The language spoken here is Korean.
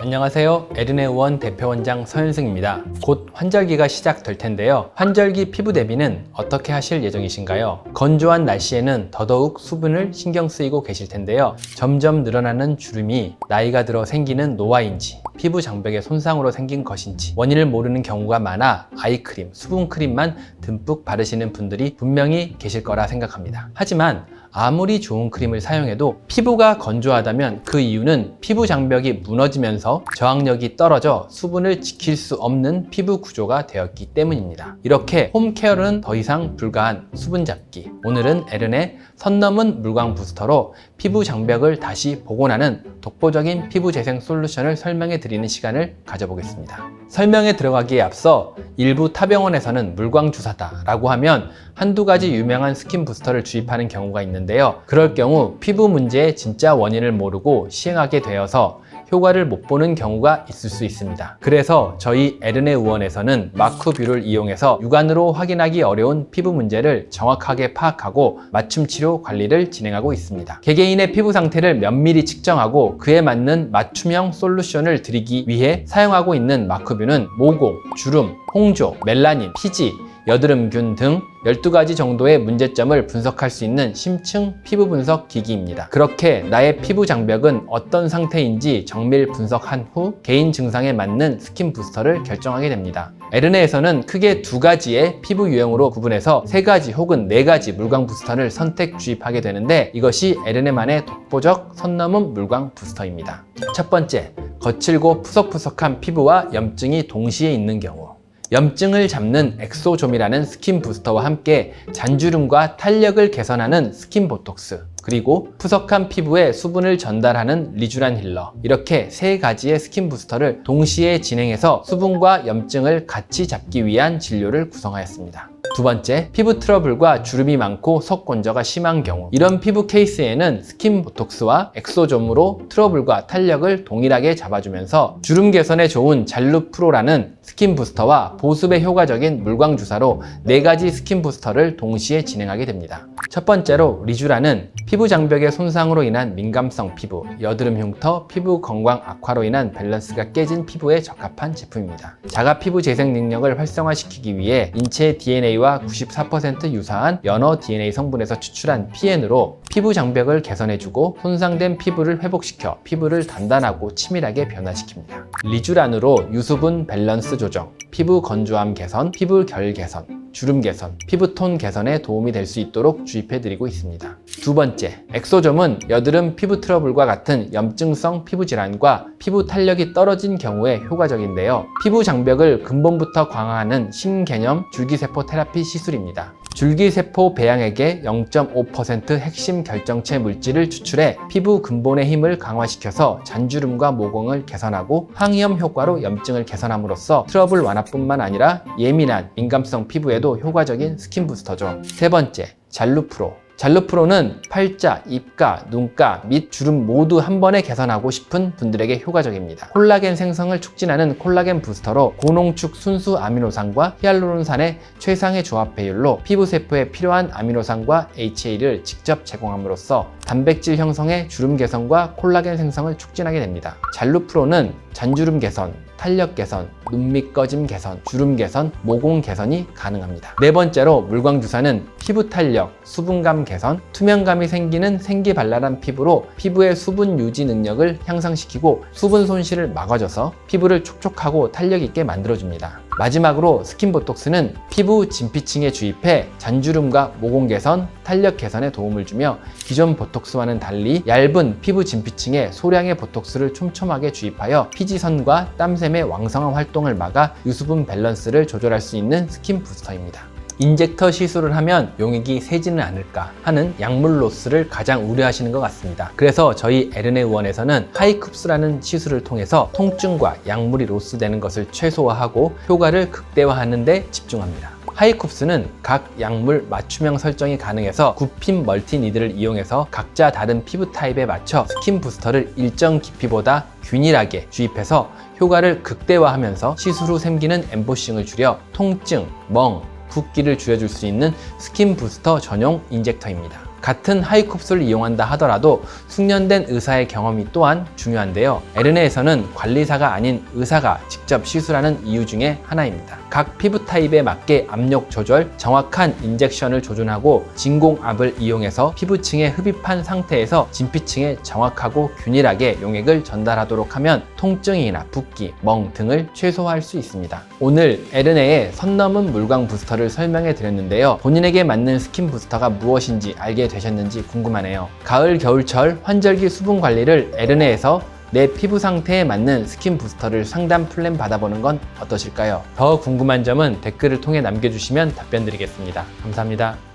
안녕하세요. 에르네 우원 대표원장 서현승입니다. 곧 환절기가 시작될 텐데요. 환절기 피부 대비는 어떻게 하실 예정이신가요? 건조한 날씨에는 더더욱 수분을 신경 쓰이고 계실 텐데요. 점점 늘어나는 주름이 나이가 들어 생기는 노화인지 피부 장벽의 손상으로 생긴 것인지 원인을 모르는 경우가 많아 아이크림, 수분크림만 듬뿍 바르시는 분들이 분명히 계실 거라 생각합니다. 하지만 아무리 좋은 크림을 사용해도 피부가 건조하다면 그 이유는 피부 장벽이 무너지면서 저항력이 떨어져 수분을 지킬 수 없는 피부 구조가 되었기 때문입니다. 이렇게 홈케어는 더 이상 불가한 수분 잡기. 오늘은 에르네 선 넘은 물광 부스터로 피부 장벽을 다시 복원하는 독보적인 피부 재생 솔루션을 설명해 드리는 시간을 가져보겠습니다. 설명에 들어가기에 앞서 일부 타병원에서는 물광 주사다 라고 하면 한두 가지 유명한 스킨 부스터를 주입하는 경우가 있는데요. 그럴 경우 피부 문제의 진짜 원인을 모르고 시행하게 되어서 효과를 못 보는 경우가 있을 수 있습니다. 그래서 저희 에르네 우원에서는 마쿠뷰를 이용해서 육안으로 확인하기 어려운 피부 문제를 정확하게 파악하고 맞춤 치료 관리를 진행하고 있습니다. 개개인의 피부 상태를 면밀히 측정하고 그에 맞는 맞춤형 솔루션을 드리기 위해 사용하고 있는 마쿠뷰는 모공, 주름, 홍조, 멜라닌, 피지, 여드름균 등 12가지 정도의 문제점을 분석할 수 있는 심층 피부 분석 기기입니다. 그렇게 나의 피부 장벽은 어떤 상태인지 정밀 분석한 후 개인 증상에 맞는 스킨 부스터를 결정하게 됩니다. 에르네에서는 크게 두 가지의 피부 유형으로 구분해서 3가지 혹은 4가지 물광 부스터를 선택 주입하게 되는데 이것이 에르네만의 독보적 선 넘은 물광 부스터입니다. 첫 번째, 거칠고 푸석푸석한 피부와 염증이 동시에 있는 경우. 염증을 잡는 엑소좀이라는 스킨 부스터와 함께 잔주름과 탄력을 개선하는 스킨 보톡스, 그리고 푸석한 피부에 수분을 전달하는 리쥬란 힐러, 이렇게 3가지의 스킨 부스터를 동시에 진행해서 수분과 염증을 같이 잡기 위한 진료를 구성하였습니다. 두 번째, 피부 트러블과 주름이 많고 속건조가 심한 경우. 이런 피부 케이스에는 스킨 보톡스와 엑소좀으로 트러블과 탄력을 동일하게 잡아주면서 주름 개선에 좋은 잘루프로라는 스킨 부스터와 보습에 효과적인 물광 주사로 4가지 스킨 부스터를 동시에 진행하게 됩니다. 첫 번째로 리쥬란은 피부 장벽의 손상으로 인한 민감성 피부, 여드름 흉터, 피부 건강 악화로 인한 밸런스가 깨진 피부에 적합한 제품입니다. 자가 피부 재생 능력을 활성화시키기 위해 인체 DNA와 94% 유사한 연어 DNA 성분에서 추출한 PN으로 피부 장벽을 개선해주고 손상된 피부를 회복시켜 피부를 단단하고 치밀하게 변화시킵니다. 리쥬란으로 유수분 밸런스 조정, 피부 건조함 개선, 피부 결 개선, 주름 개선, 피부톤 개선에 도움이 될 수 있도록 주입해드리고 있습니다. 두 번째, 엑소좀은 여드름 피부 트러블과 같은 염증성 피부 질환과 피부 탄력이 떨어진 경우에 효과적인데요. 피부 장벽을 근본부터 강화하는 신개념 줄기세포 테라피 시술입니다. 줄기세포 배양액에 0.5% 핵심 결정체 물질을 추출해 피부 근본의 힘을 강화시켜서 잔주름과 모공을 개선하고 항염 효과로 염증을 개선함으로써 트러블 완화뿐만 아니라 예민한 민감성 피부에도 효과적인 스킨 부스터죠. 세 번째, 잘루프로. 잘루프로는 팔자, 입가, 눈가 및 주름 모두 한 번에 개선하고 싶은 분들에게 효과적입니다. 콜라겐 생성을 촉진하는 콜라겐 부스터로 고농축 순수 아미노산과 히알루론산의 최상의 조합 배율로 피부 세포에 필요한 아미노산과 HA를 직접 제공함으로써 단백질 형성의 주름 개선과 콜라겐 생성을 촉진하게 됩니다. 잘루프로는 잔주름 개선, 탄력 개선, 눈밑 꺼짐 개선, 주름 개선, 모공 개선이 가능합니다. 네 번째로 물광 주사는 피부 탄력, 수분감 개선, 투명감이 생기는 생기발랄한 피부로 피부의 수분 유지 능력을 향상시키고 수분 손실을 막아줘서 피부를 촉촉하고 탄력 있게 만들어줍니다. 마지막으로 스킨 보톡스는 피부 진피층에 주입해 잔주름과 모공 개선, 탄력 개선에 도움을 주며 기존 보톡스와는 달리 얇은 피부 진피층에 소량의 보톡스를 촘촘하게 주입하여 피지선과 땀샘의 왕성한 활동을 막아 유수분 밸런스를 조절할 수 있는 스킨 부스터입니다. 인젝터 시술을 하면 용액이 새지는 않을까 하는 약물 로스를 가장 우려하시는 것 같습니다. 그래서 저희 에르네 우원에서는 하이쿱스라는 시술을 통해서 통증과 약물이 로스되는 것을 최소화하고 효과를 극대화하는 데 집중합니다. 하이쿱스는 각 약물 맞춤형 설정이 가능해서 굽힘 멀티니드를 이용해서 각자 다른 피부 타입에 맞춰 스킨 부스터를 일정 깊이보다 균일하게 주입해서 효과를 극대화하면서 시술 후 생기는 엠보싱을 줄여 통증, 멍, 붓기를 줄여줄 수 있는 스킨 부스터 전용 인젝터입니다. 같은 하이쿱스를 이용한다 하더라도 숙련된 의사의 경험이 또한 중요한데요. 에르네에서는 관리사가 아닌 의사가 직접 시술하는 이유 중에 하나입니다. 각 피부 타입에 맞게 압력 조절, 정확한 인젝션을 조준하고 진공압을 이용해서 피부층에 흡입한 상태에서 진피층에 정확하고 균일하게 용액을 전달하도록 하면 통증이나 붓기, 멍 등을 최소화할 수 있습니다. 오늘 에르네의 선 넘은 물광 부스터를 설명해 드렸는데요. 본인에게 맞는 스킨 부스터가 무엇인지 알게 되셨는지 궁금하네요. 가을, 겨울철 환절기 수분 관리를 에르네에서 내 피부 상태에 맞는 스킨 부스터를 상담 플랜 받아보는 건 어떠실까요? 더 궁금한 점은 댓글을 통해 남겨주시면 답변 드리겠습니다. 감사합니다.